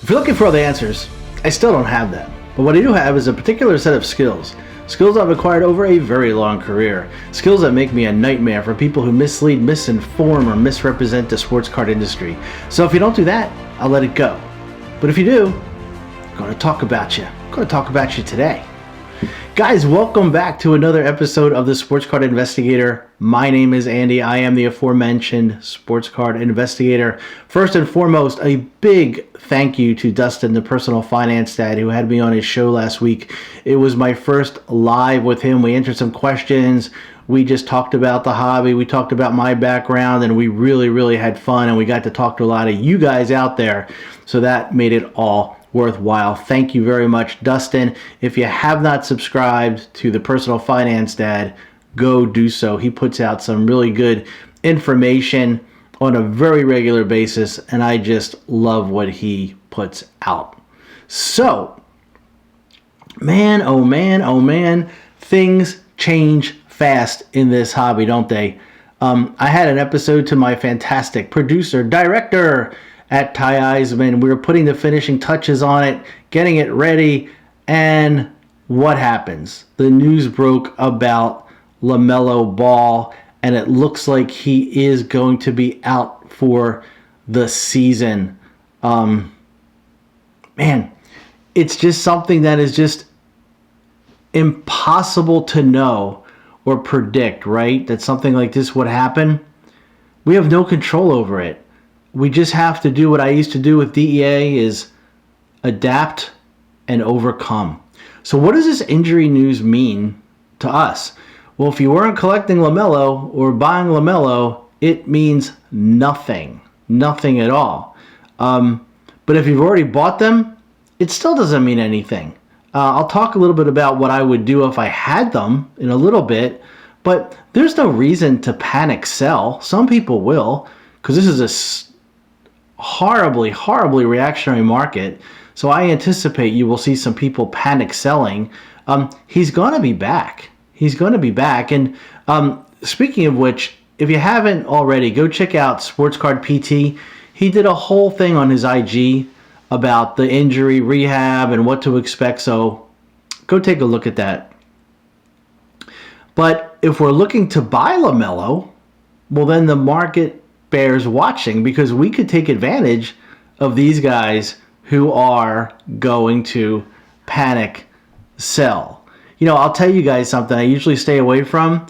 If you're looking for all the answers, I still don't have them. But what I do have is a particular set of skills. Skills I've acquired over a very long career. Skills that make me a nightmare for people who mislead, misinform, or misrepresent the sports card industry. So if you don't do that, I'll let it go. But if you do, I'm going to talk about you. I'm going to talk about you today. Guys, welcome back to another episode of the Sports Card Investigator. My name is Andy. I am the aforementioned Sports Card Investigator. First and foremost, a big thank you to Dustin, the personal finance dad, who had me on his show last week. It was my first live with him. We answered some questions. We just talked about the hobby. We talked about my background, and we really had fun, and we got to talk to a lot of you guys out there. So that made it all worthwhile. Thank you very much, Dustin. If you have not subscribed to the Personal Finance Dad, go do so. He puts out some really good information on a very regular basis, and I just love what he puts out. So, man, oh man, things change fast in this hobby, don't they? I had an episode to my fantastic producer, director, at Ty Eisman. We were putting the finishing touches on it, getting it ready, and what happens? The news broke about LaMelo Ball, and it looks like he is going to be out for the season. Man, it's just something that is just impossible to know or predict, right? That something like this would happen. We have no control over it. We just have to do what I used to do with DEA, is adapt and overcome. So what does this injury news mean to us? Well, if you weren't collecting LaMelo or buying LaMelo, it means nothing at all. But if you've already bought them, it still doesn't mean anything. I'll talk a little bit about what I would do if I had them in a little bit, but there's no reason to panic sell. Some people will, because this is a horribly reactionary market. So I anticipate you will see some people panic selling. He's going to be back. And speaking of which, if you haven't already, go check out Sports Card PT. He did a whole thing on his IG about the injury rehab and what to expect. So go take a look at that. But if we're looking to buy LaMelo, well, then the market bears watching, because we could take advantage of these guys who are going to panic sell. You know, I'll tell you guys something I usually stay away from,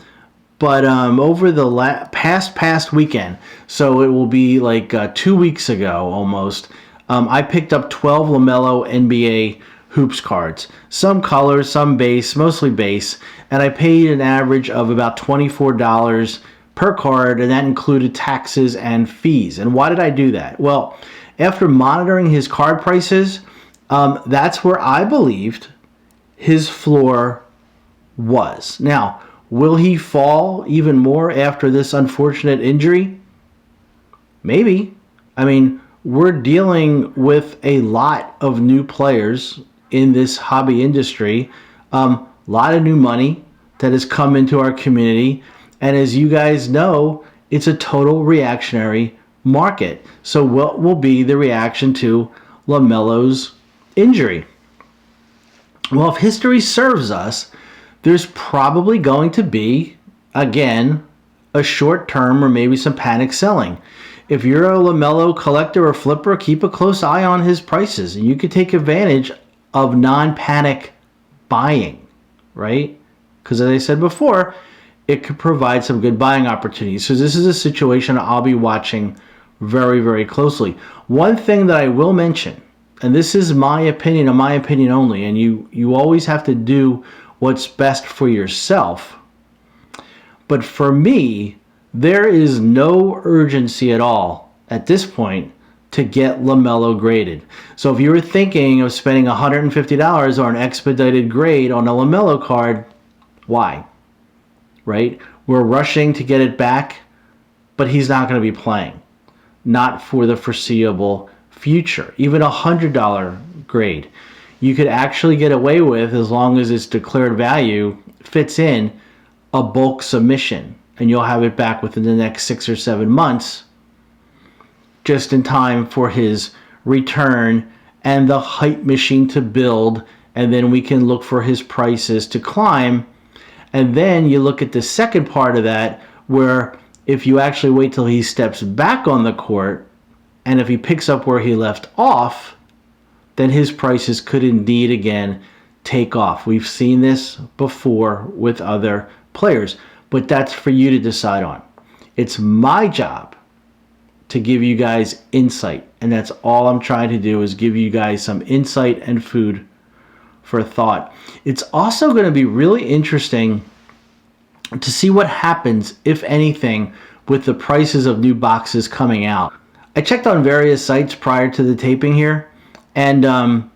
but over the past weekend, so it will be like 2 weeks ago almost, I picked up 12 LaMelo NBA hoops cards. Some colors, some base, mostly base, and I paid an average of about $24 per card, and that included taxes and fees. And why did I do that? Well, after monitoring his card prices, that's where I believed his floor was. Now, will he fall even more after this unfortunate injury? Maybe. I mean, we're dealing with a lot of new players in this hobby industry, a lot of new money that has come into our community. And as you guys know, it's a total reactionary market. So what will be the reaction to LaMelo's injury? Well, if history serves us, there's probably going to be, again, a short term or maybe some panic selling. If you're a LaMelo collector or flipper, keep a close eye on his prices, and you could take advantage of non-panic buying, right? Because as I said before, it could provide some good buying opportunities. So this is a situation I'll be watching very closely. One thing that I will mention, and this is my opinion and my opinion only, and you always have to do what's best for yourself. But for me, there is no urgency at all at this point to get LaMelo graded. So if you were thinking of spending $150 on an expedited grade on a LaMelo card, why? Right? We're rushing to get it back, but he's not going to be playing. Not for the foreseeable future. Even a $100 grade, you could actually get away with, as long as its declared value fits in, a bulk submission, and you'll have it back within the next 6 or 7 months, just in time for his return and the hype machine to build, and then we can look for his prices to climb. And then you look at the second part of that, where if you actually wait till he steps back on the court, and if he picks up where he left off, then his prices could indeed again take off. We've seen this before with other players, but that's for you to decide on. It's my job to give you guys insight, and that's all I'm trying to do, is give you guys some insight and food for thought. It's also going to be really interesting to see what happens, if anything, with the prices of new boxes coming out. I checked on various sites prior to the taping here, and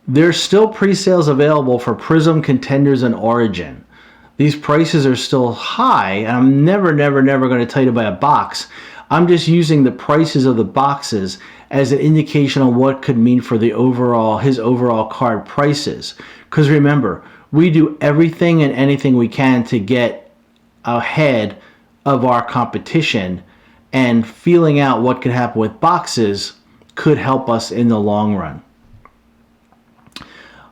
there's still pre-sales available for Prism, Contenders, and Origin. These prices are still high, and I'm never going to tell you to buy a box. I'm just using the prices of the boxes as an indication on what could mean for the his overall card prices. Because remember, we do everything and anything we can to get ahead of our competition, and feeling out what could happen with boxes could help us in the long run.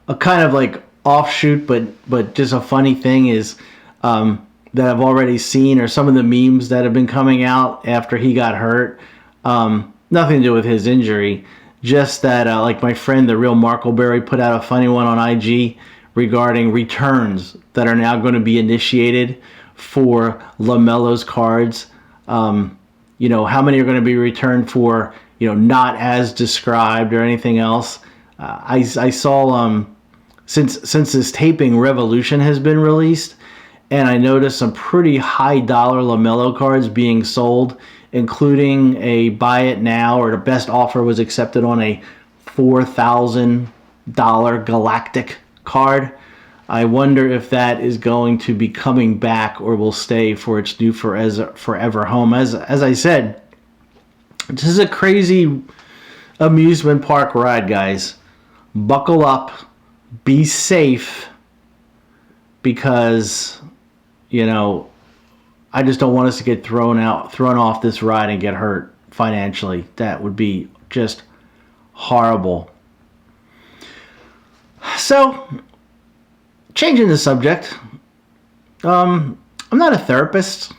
A kind of like offshoot, but just a funny thing is that I've already seen, or some of the memes that have been coming out after he got hurt. Nothing to do with his injury, just that like my friend the real Markleberry put out a funny one on IG regarding returns that are now going to be initiated for LaMelo's cards. You know, how many are going to be returned for, you know, not as described or anything else. I saw since this taping, Revolution has been released, and I noticed some pretty high dollar LaMelo cards being sold, including a buy it now, or the best offer was accepted on a $4,000 Galactic card. I wonder if that is going to be coming back or will stay for its new forever home. As I said, this is a crazy amusement park ride, guys. Buckle up, be safe, because, you know, I just don't want us to get thrown off this ride and get hurt financially. That would be just horrible. So, changing the subject, I'm not a therapist,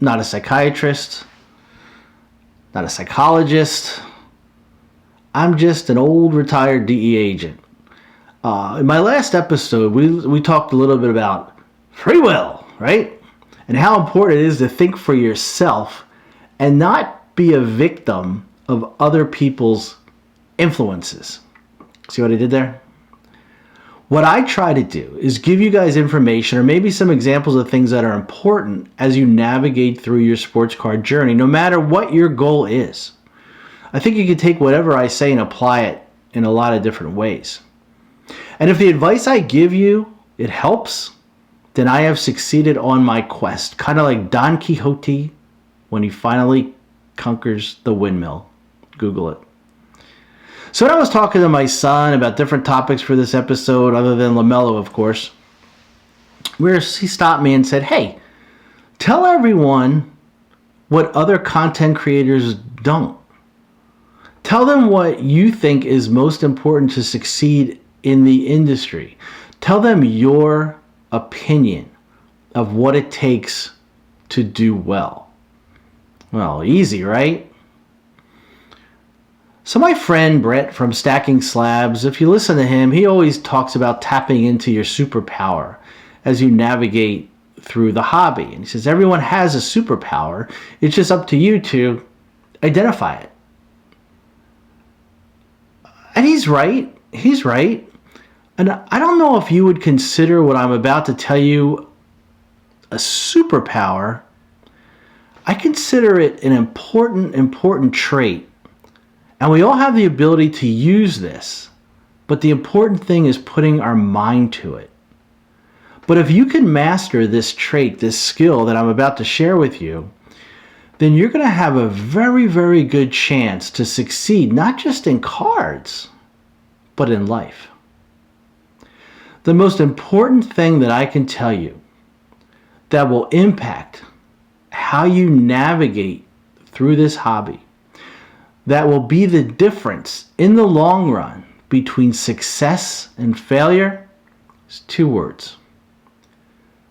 not a psychiatrist, not a psychologist. I'm just an old retired DEA agent. In my last episode, we talked a little bit about free will, right? And how important it is to think for yourself and not be a victim of other people's influences. See what I did there? What I try to do is give you guys information, or maybe some examples of things that are important as you navigate through your sports card journey, no matter what your goal is. I think you can take whatever I say and apply it in a lot of different ways. And if the advice I give you, it helps, then I have succeeded on my quest. Kind of like Don Quixote when he finally conquers the windmill. Google it. So when I was talking to my son about different topics for this episode, other than LaMelo, of course, he stopped me and said, hey, tell everyone what other content creators don't. Tell them what you think is most important to succeed in the industry. Tell them your opinion of what it takes to do well. Well, easy, right? So my friend Brett from Stacking Slabs, if you listen to him, he always talks about tapping into your superpower as you navigate through the hobby. And he says everyone has a superpower. It's just up to you to identify it. And he's right. He's right. And I don't know if you would consider what I'm about to tell you a superpower. I consider it an important trait. And we all have the ability to use this. But the important thing is putting our mind to it. But if you can master this trait, this skill that I'm about to share with you, then you're going to have a very, very good chance to succeed, not just in cards, but in life. The most important thing that I can tell you that will impact how you navigate through this hobby, that will be the difference in the long run between success and failure is 2 words: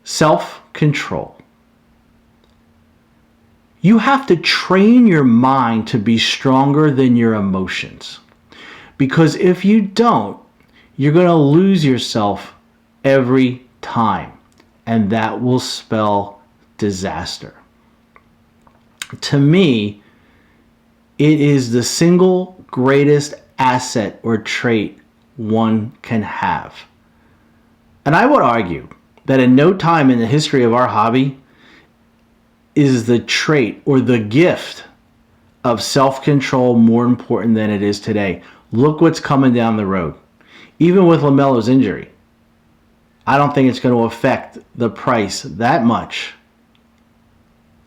self-control. You have to train your mind to be stronger than your emotions. Because if you don't, you're going to lose yourself every time. And that will spell disaster. To me, it is the single greatest asset or trait one can have. And I would argue that in no time in the history of our hobby is the trait or the gift of self-control more important than it is today. Look what's coming down the road. Even with LaMelo's injury, I don't think it's going to affect the price that much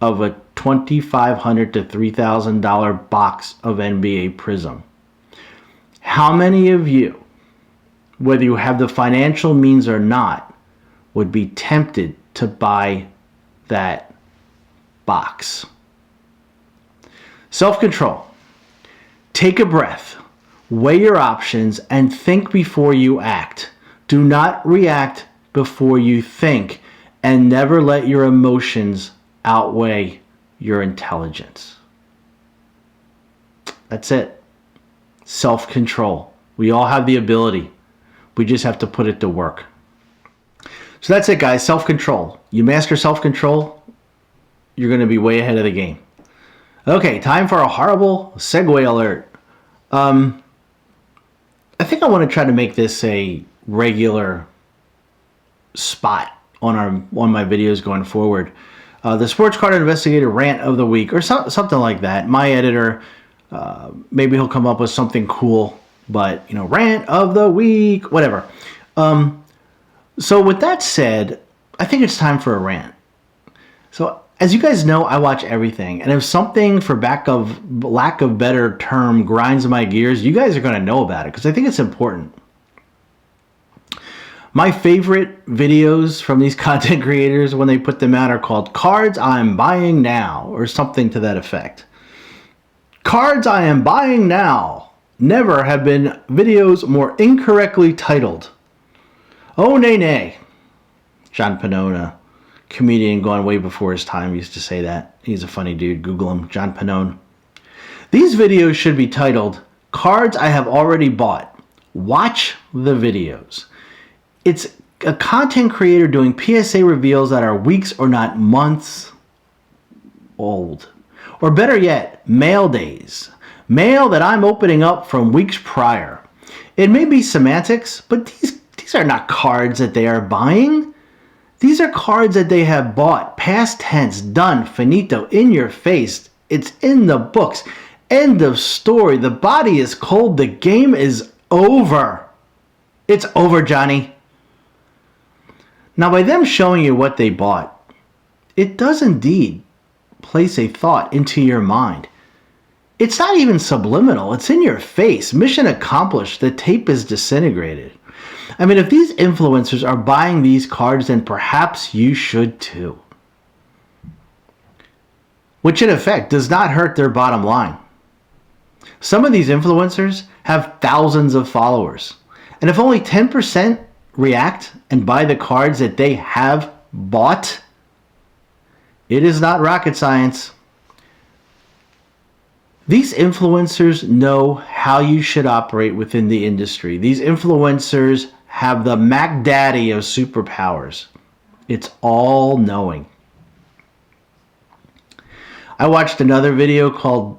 of a $2,500 to $3,000 box of NBA Prism. How many of you, whether you have the financial means or not, would be tempted to buy that box? Self-control. Take a breath, weigh your options, and think before you act. Do not react before you think, and never let your emotions outweigh your intelligence. That's it. Self-control. We all have the ability. We just have to put it to work. So that's it, guys. Self-control. You master self-control, you're going to be way ahead of the game. Okay, time for a horrible segue alert. I think I want to try to make this a regular spot on my videos going forward. The Sports Card Investigator Rant of the Week, or something like that. My editor, maybe he'll come up with something cool, but, Rant of the Week, whatever. So with that said, I think it's time for a rant. So as you guys know, I watch everything, and if something, for lack of better term, grinds my gears, you guys are going to know about it, because I think it's important. My favorite videos from these content creators when they put them out are called Cards I'm Buying Now, or something to that effect. Cards I am buying now. Never have been videos more incorrectly titled. Oh, nay, nay. John Pannone, comedian gone way before his time, used to say that. He's a funny dude. Google him, John Pannone. These videos should be titled Cards I Have Already Bought. Watch the videos. It's a content creator doing PSA reveals that are weeks or not months old. Or better yet, mail days. Mail that I'm opening up from weeks prior. It may be semantics, but these are not cards that they are buying. These are cards that they have bought, past tense, done, finito, in your face. It's in the books. End of story. The body is cold. The game is over. It's over, Johnny. Now, by them showing you what they bought, it does indeed place a thought into your mind. It's not even subliminal. It's in your face. Mission accomplished. The tape is disintegrated. I mean, if these influencers are buying these cards, then perhaps you should too. Which in effect does not hurt their bottom line. Some of these influencers have thousands of followers. And if only 10% react and buy the cards that they have bought, it is not rocket science. These influencers know how you should operate within the industry. These influencers have the Mac Daddy of superpowers. It's all knowing. I watched another video called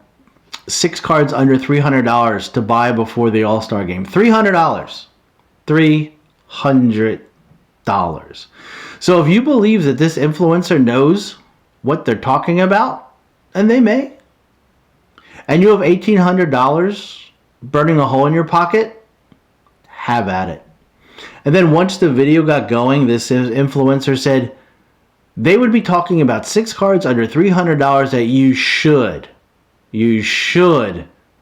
6 cards under $300 to buy before the All-Star game. $300. $300. So if you believe that this influencer knows what they're talking about, and they may, and you have $1,800 burning a hole in your pocket, have at it. And then once the video got going, this influencer said they would be talking about 6 cards under $300 that you should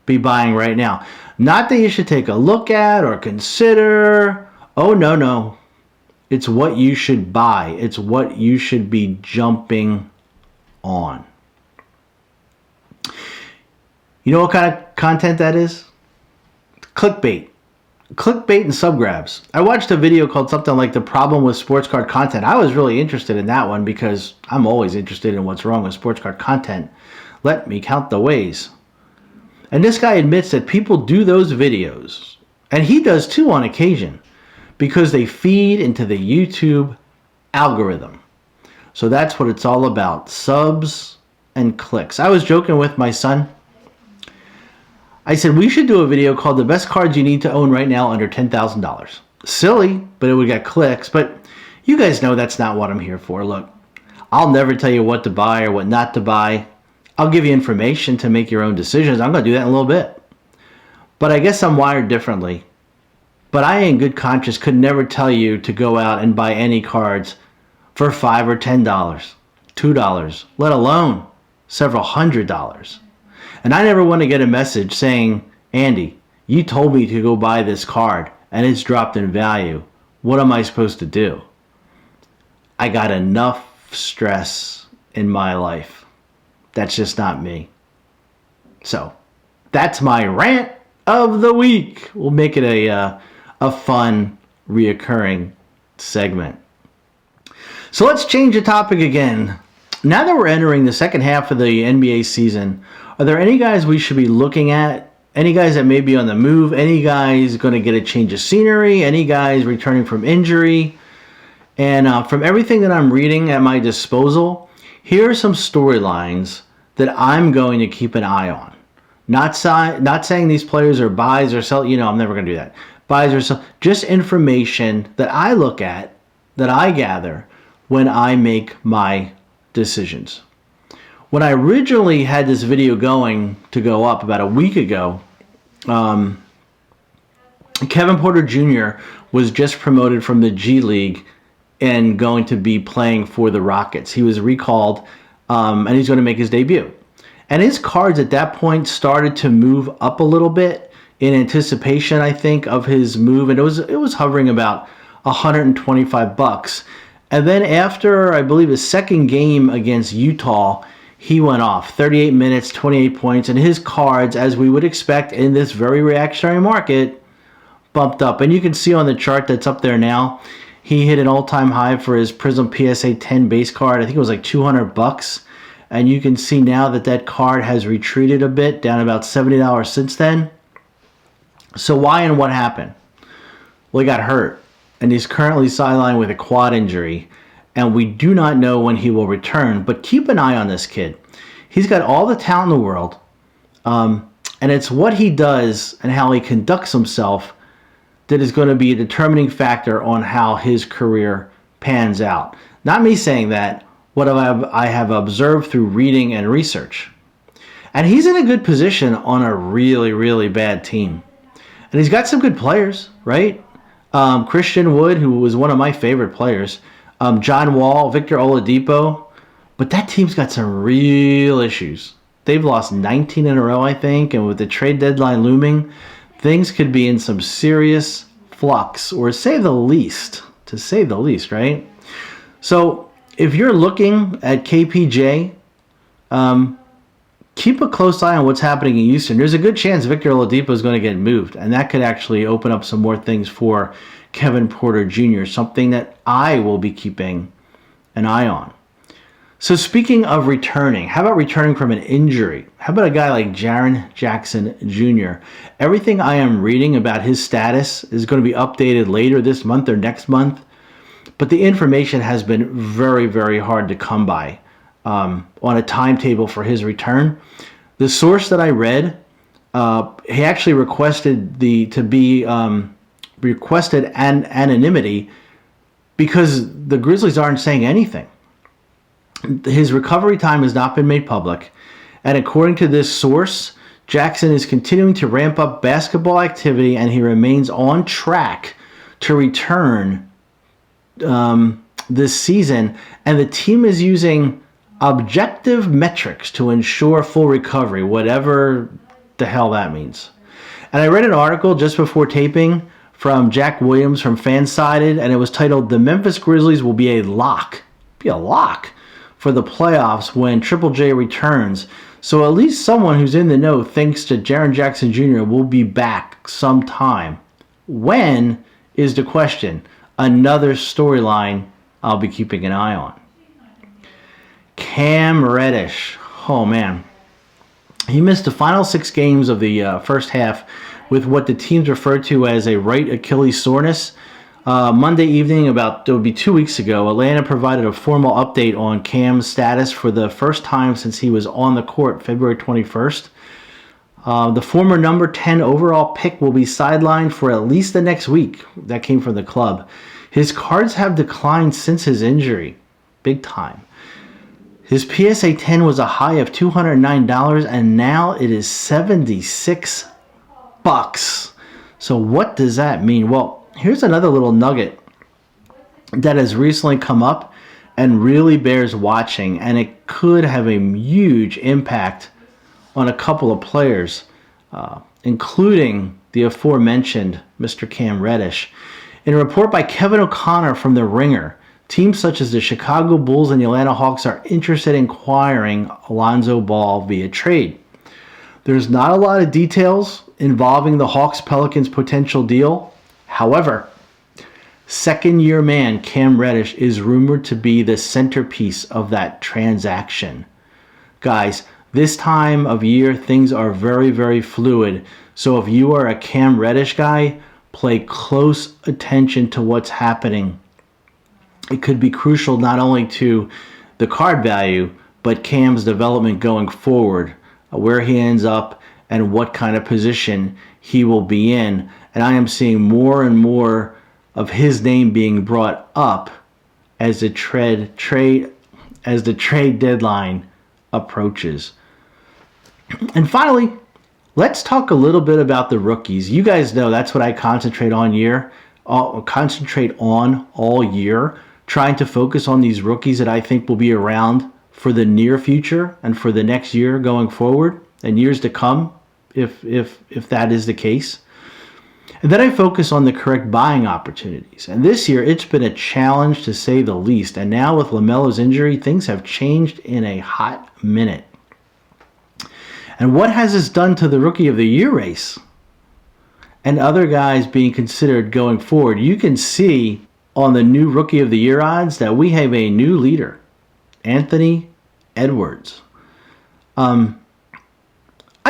be buying right now. Not that you should take a look at or consider. Oh, no. It's what you should buy. It's what you should be jumping on. You know what kind of content that is? Clickbait. clickbait and subgrabs. I watched a video called something like The Problem with Sports Card Content. I was really interested in that one because I'm always interested in what's wrong with sports card content. Let me count the ways. And this guy admits that people do those videos, and he does too on occasion, because they feed into the YouTube algorithm. So that's what it's all about, subs and clicks. I was joking with my son. I said, we should do a video called The Best Cards You Need to Own Right Now Under $10,000. Silly, but it would get clicks. But you guys know that's not what I'm here for. Look, I'll never tell you what to buy or what not to buy. I'll give you information to make your own decisions. I'm going to do that in a little bit. But I guess I'm wired differently. But I, in good conscience, could never tell you to go out and buy any cards for $5 or $10, $2, let alone several $100s. And I never want to get a message saying, Andy, you told me to go buy this card and it's dropped in value. What am I supposed to do? I got enough stress in my life. That's just not me. So that's my rant of the week. We'll make it a fun, reoccurring segment. So let's change the topic again. Now that we're entering the second half of the NBA season, are there any guys we should be looking at? Any guys that may be on the move? Any guys going to get a change of scenery? Any guys returning from injury? And from everything that I'm reading at my disposal, here are some storylines that I'm going to keep an eye on. Not saying these players are buys or sell. You know, I'm never going to do that. Buys or sell. Just information that I look at, that I gather when I make my decisions. When I originally had this video going to go up about a week ago, Kevin Porter Jr. was just promoted from the G League and going to be playing for the Rockets. He was recalled, and he's going to make his debut. And his cards at that point started to move up a little bit in anticipation, I think, of his move, and it was hovering about $125. And then after, I believe, his second game against Utah, he went off 38 minutes, 28 points, and his cards, as we would expect in this very reactionary market, bumped up. And you can see on the chart that's up there now, he hit an all-time high for his Prism PSA 10 base card. I think it was like $200. And you can see now that that card has retreated a bit, down about $70 since then. So why and what happened? Well, he got hurt, and he's currently sidelined with a quad injury, and we do not know when he will return. But keep an eye on this kid. He's got all the talent in the world, and it's what he does and how he conducts himself that is going to be a determining factor on how his career pans out. Not me saying that, what I have observed through reading and research. And he's in a good position on a really, really bad team. And he's got some good players, right? Christian Wood, who was one of my favorite players. John Wall, Victor Oladipo. But that team's got some real issues. They've lost 19 in a row, I think. And with the trade deadline looming, things could be in some serious flux, or to say the least, right? So if you're looking at KPJ, keep a close eye on what's happening in Houston. There's a good chance Victor Oladipo is going to get moved, and that could actually open up some more things for Kevin Porter Jr., something that I will be keeping an eye on. So speaking of returning, how about returning from an injury? How about a guy like Jaren Jackson Jr.? Everything I am reading about his status is going to be updated later this month or next month. But the information has been very, very hard to come by on a timetable for his return. The source that I read, he actually requested requested anonymity because the Grizzlies aren't saying anything. His recovery time has not been made public, and according to this source, Jackson is continuing to ramp up basketball activity, and he remains on track to return this season, and the team is using objective metrics to ensure full recovery, whatever the hell that means. And I read an article just before taping from Jack Williams from Fansided, and it was titled, "The Memphis Grizzlies will be a lock for the playoffs when Triple J returns." So at least someone who's in the know thinks that Jaren Jackson Jr. will be back sometime When is the question. Another storyline I'll be keeping an eye on. Cam Reddish. Oh, man. He missed the final 6 games of the first half with what the teams refer to as a right Achilles soreness. Monday evening, it would be 2 weeks ago, Atlanta provided a formal update on Cam's status for the first time since he was on the court February 21st. The former number 10 overall pick will be sidelined for at least the next week. That came from the club. His cards have declined since his injury. Big time. His PSA 10 was a high of $209, and now it is $76. So what does that mean? Well, here's another little nugget that has recently come up and really bears watching, and it could have a huge impact on a couple of players, including the aforementioned Mr. Cam Reddish. In a report by Kevin O'Connor from The Ringer, teams such as the Chicago Bulls and the Atlanta Hawks are interested in acquiring Lonzo Ball via trade. There's not a lot of details involving the Hawks-Pelicans potential deal. However, second-year man Cam Reddish is rumored to be the centerpiece of that transaction. Guys, this time of year, things are very, very fluid. So if you are a Cam Reddish guy, pay close attention to what's happening. It could be crucial not only to the card value, but Cam's development going forward, where he ends up and what kind of position he will be in. And I am seeing more and more of his name being brought up as the trade deadline approaches. And finally, let's talk a little bit about the rookies. You guys know that's what I concentrate on all year, trying to focus on these rookies that I think will be around for the near future and for the next year going forward and years to come, if that is the case. And then I focus on the correct buying opportunities. And this year, it's been a challenge to say the least. And now with LaMelo's injury, things have changed in a hot minute. And what has this done to the Rookie of the Year race and other guys being considered going forward? You can see on the new Rookie of the Year odds that we have a new leader, Anthony Edwards. I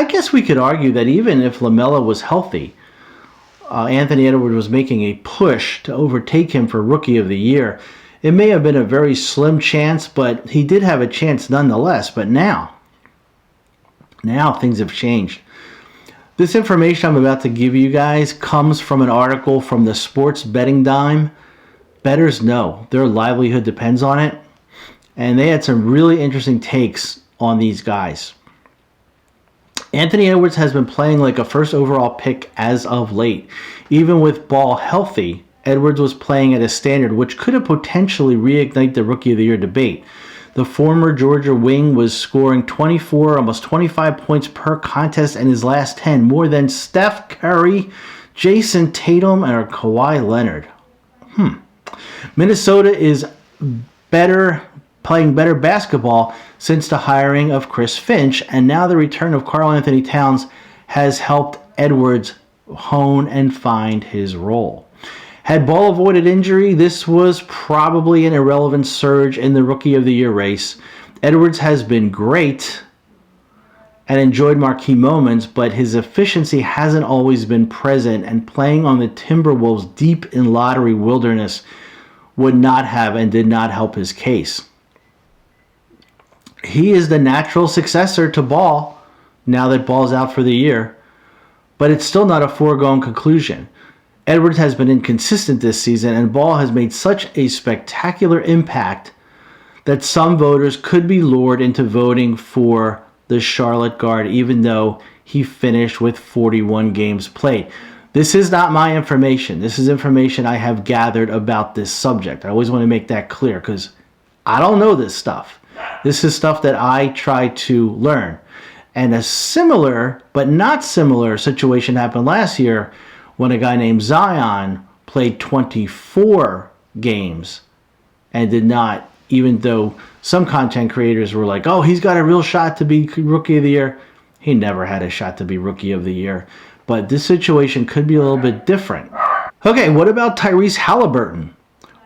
guess we could argue that even if LaMelo was healthy, Anthony Edwards was making a push to overtake him for Rookie of the Year. It may have been a very slim chance, but he did have a chance nonetheless. But now things have changed. This information I'm about to give you guys comes from an article from the Sports Betting Dime. Bettors know their livelihood depends on it, and they had some really interesting takes on these guys. Anthony Edwards has been playing like a first overall pick as of late. Even with Ball healthy, Edwards was playing at a standard which could have potentially reignite the Rookie of the Year debate. The former Georgia wing was scoring 24, almost 25 points per contest in his last 10, more than Steph Curry, Jason Tatum, and Kawhi Leonard. Minnesota is playing better basketball since the hiring of Chris Finch, and now the return of Karl Anthony Towns has helped Edwards hone and find his role. Had Ball avoided injury, this was probably an irrelevant surge in the Rookie of the Year race. Edwards has been great and enjoyed marquee moments, but his efficiency hasn't always been present, and playing on the Timberwolves deep in lottery wilderness would not have and did not help his case. He is the natural successor to Ball now that Ball's out for the year, but it's still not a foregone conclusion. Edwards has been inconsistent this season, and Ball has made such a spectacular impact that some voters could be lured into voting for the Charlotte guard, even though he finished with 41 games played. This is not my information. This is information I have gathered about this subject. I always want to make that clear because I don't know this stuff. This is stuff that I try to learn. And a similar, but not similar situation happened last year when a guy named Zion played 24 games and did not, even though some content creators were like, oh, he's got a real shot to be Rookie of the Year. He never had a shot to be Rookie of the Year. But this situation could be a little bit different. Okay, what about Tyrese Halliburton?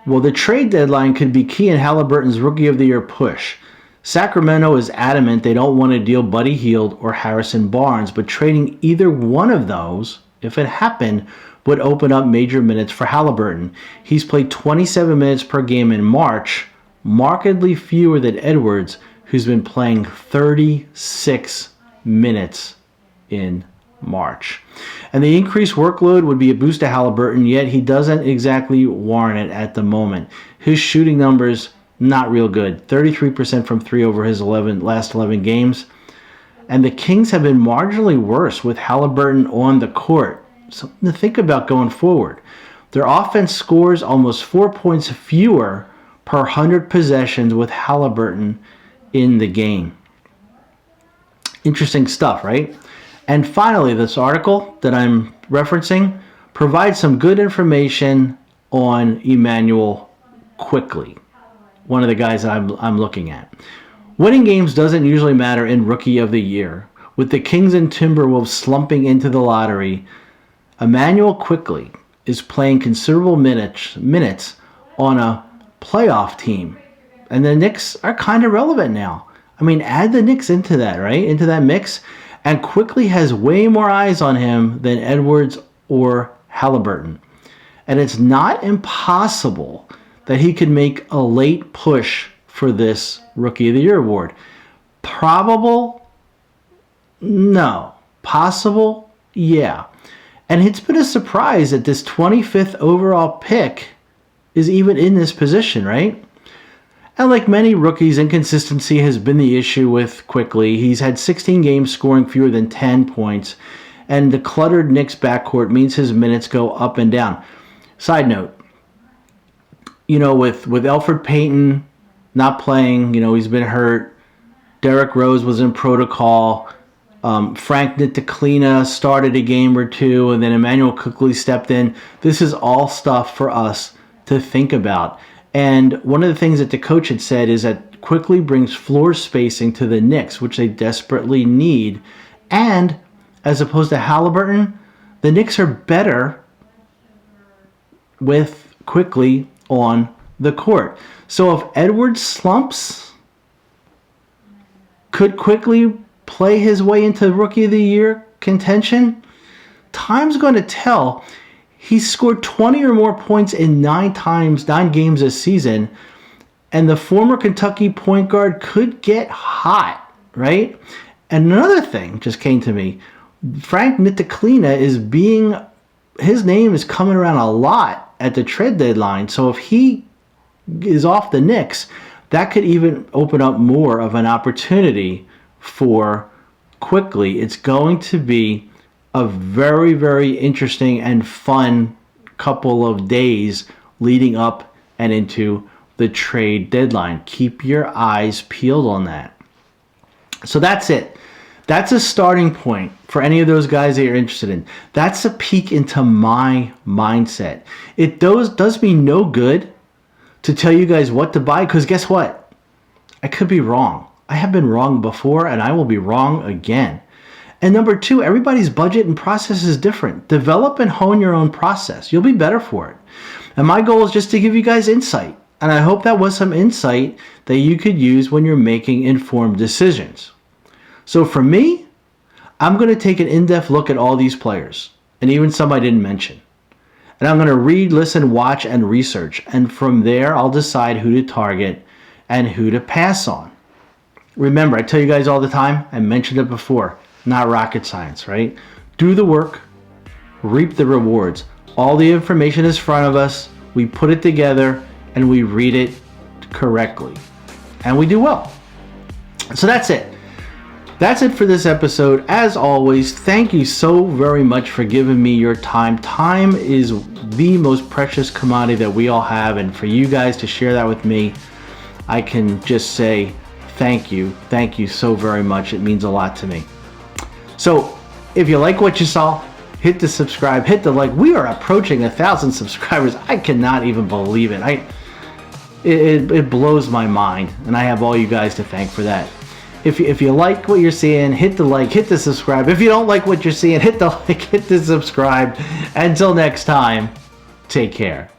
Well, the trade deadline could be key in Halliburton's Rookie of the Year push. Sacramento is adamant they don't want to deal Buddy Hield or Harrison Barnes, but trading either one of those, if it happened, would open up major minutes for Halliburton. He's played 27 minutes per game in March, markedly fewer than Edwards, who's been playing 36 minutes in March. And the increased workload would be a boost to Halliburton, yet he doesn't exactly warrant it at the moment. His shooting numbers, not real good. 33% from 3 over his last 11 games. And the Kings have been marginally worse with Halliburton on the court. Something to think about going forward. Their offense scores almost 4 points fewer per 100 possessions with Halliburton in the game. Interesting stuff, right? And finally, this article that I'm referencing provides some good information on Immanuel Quickley, one of the guys that I'm looking at. Winning games doesn't usually matter in Rookie of the Year. With the Kings and Timberwolves slumping into the lottery, Immanuel Quickley is playing considerable minutes on a playoff team. And the Knicks are kind of relevant now. I mean, add the Knicks into that, right? Into that mix. And Quickley has way more eyes on him than Edwards or Halliburton. And it's not impossible that he could make a late push for this Rookie of the Year award. Probable? No. Possible? Yeah. And it's been a surprise that this 25th overall pick is even in this position, right? And like many rookies, inconsistency has been the issue with Quickley. He's had 16 games scoring fewer than 10 points. And the cluttered Knicks backcourt means his minutes go up and down. Side note, with Elfrid Payton not playing, he's been hurt. Derrick Rose was in protocol. Frank Ntilikina started a game or two, and then Immanuel Quickley stepped in. This is all stuff for us to think about. And one of the things that the coach had said is that Quickley brings floor spacing to the Knicks, which they desperately need. And as opposed to Halliburton, the Knicks are better with Quickley on the court. So if Edwards slumps, could Quickley play his way into Rookie of the Year contention? Time's going to tell. He's scored 20 or more points in 9 games this season, and the former Kentucky point guard could get hot, right? And another thing just came to me. Frank Ntilikina his name is coming around a lot at the trade deadline, so if he is off the Knicks, that could even open up more of an opportunity for Quickley. It's going to be a very, very interesting and fun couple of days leading up and into the trade deadline. Keep your eyes peeled on that. So that's it. That's a starting point for any of those guys that you're interested in. That's a peek into my mindset. It does me no good to tell you guys what to buy, because guess what? I could be wrong. I have been wrong before, and I will be wrong again. And number 2, everybody's budget and process is different. Develop and hone your own process. You'll be better for it. And my goal is just to give you guys insight. And I hope that was some insight that you could use when you're making informed decisions. So for me, I'm going to take an in-depth look at all these players, and even some I didn't mention. And I'm going to read, listen, watch, and research. And from there, I'll decide who to target and who to pass on. Remember, I tell you guys all the time, I mentioned it before, not rocket science, right? Do the work, reap the rewards. All the information is in front of us. We put it together, and we read it correctly. And we do well. So that's it. That's it for this episode. As always, thank you so very much for giving me your time. Time is the most precious commodity that we all have, and for you guys to share that with me, I can just say thank you. Thank you so very much. It means a lot to me. So if you like what you saw, hit the subscribe, hit the like. We are approaching 1,000 subscribers. I cannot even believe it. It blows my mind, and I have all you guys to thank for that. If you like what you're seeing, hit the like, hit the subscribe. If you don't like what you're seeing, hit the like, hit the subscribe. Until next time, Take care.